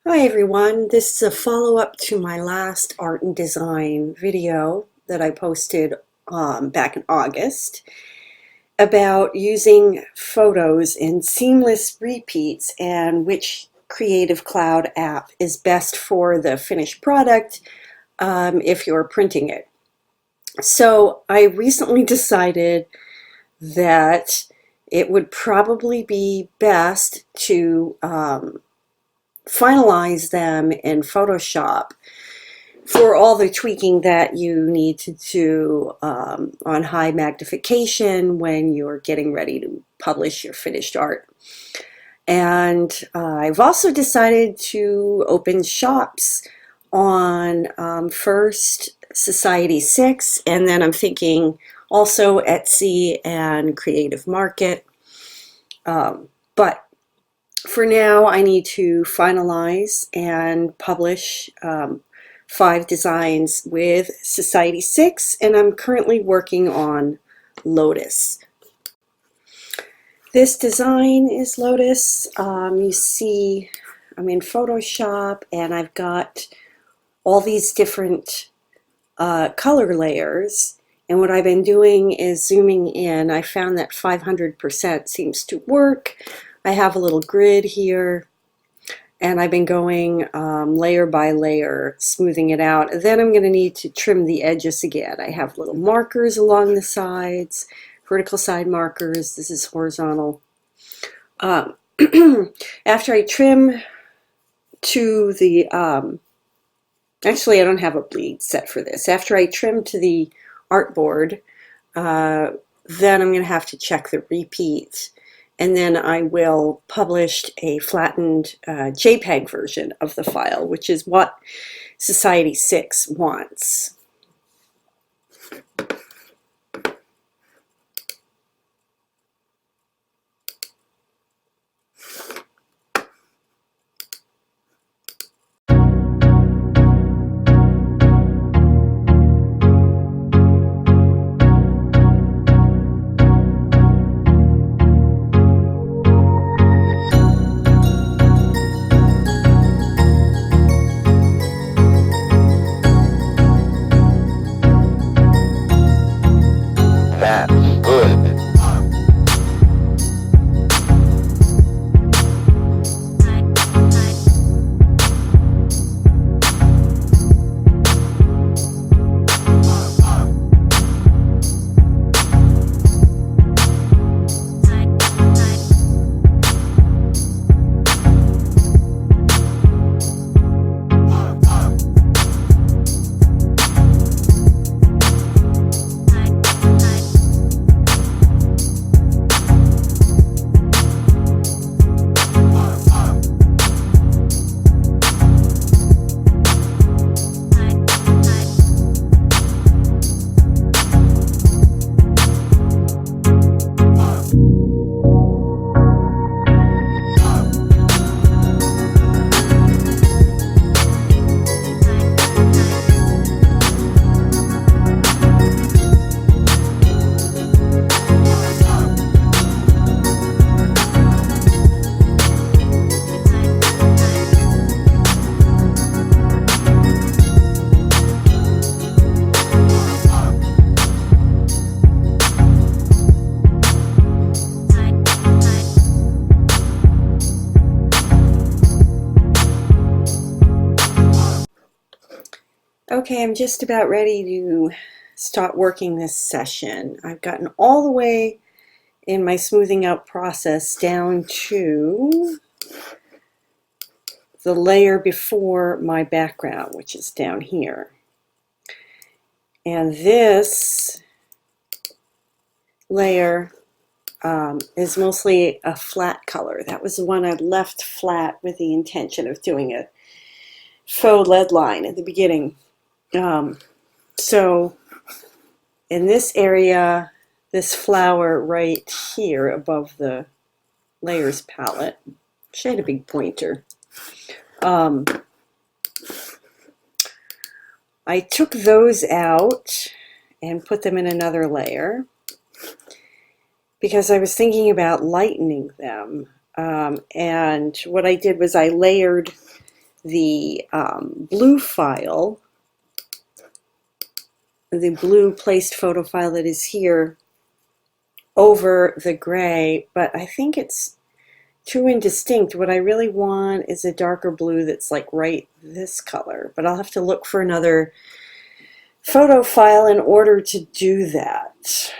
Hi everyone, this is a follow-up to my last art and design video that I posted back in August about using photos in seamless repeats and which Creative Cloud app is best for the finished product if you're printing it. So I recently decided that it would probably be best to finalize them in Photoshop for all the tweaking that you need to do on high magnification when you're getting ready to publish your finished art. And I've also decided to open shops on first Society 6, and then I'm thinking also Etsy and Creative Market. But for now, I need to finalize and publish 5 designs with Society 6, and I'm currently working on Lotus. This design is Lotus. You see I'm in Photoshop and I've got all these different color layers, and what I've been doing is zooming in. I found that 500% seems to work. I have a little grid here, and I've been going layer by layer, smoothing it out. Then I'm going to need to trim the edges again. I have little markers along the sides, vertical side markers. This is horizontal. After I trim to the, actually I don't have a bleed set for this. After I trim to the artboard, then I'm going to have to check the repeat, and then I will publish a flattened JPEG version of the file, which is what Society 6 wants. That's good. Okay, I'm just about ready to start working this session. I've gotten all the way in my smoothing out process down to the layer before my background, which is down here. And this layer is mostly a flat color. That was the one I left flat with the intention of doing a faux lead line at the beginning. So in this area, this flower right here above the layers palette, she had a big pointer. I took those out and put them in another layer because I was thinking about lightening them. And what I did was I layered the blue file, the blue placed photo file that is here, over the gray, but I think it's too indistinct. What I really want is a darker blue that's like right this color, but I'll have to look for another photo file in order to do that.